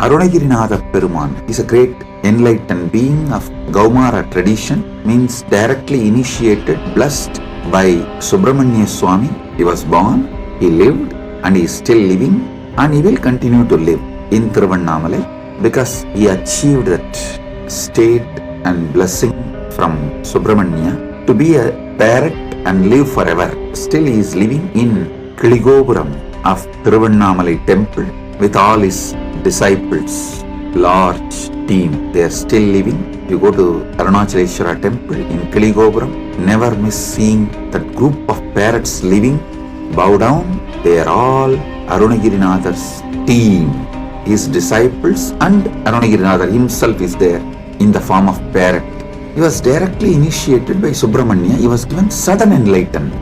Arunagirinatha Peruman is a great enlightened being of Gaumara tradition, means directly initiated, blessed by Subramanya Swami. He was born, he lived, and he is still living, and he will continue to live in Tiruvannamalai because he achieved that state and blessing from Subramanya to be a parrot and live forever. Still he is living in Kiligopuram of Tiruvannamalai temple with all his disciples, large team. They are still living. You go to Arunagirinatha temple in Kiligopuram, never miss seeing that group of parrots living. Bow down, they are all Arunagirinatha's team. His disciples and Arunagirinatha himself is there in the form of parrot. He was directly initiated by Subramanya. He was given sudden enlightenment.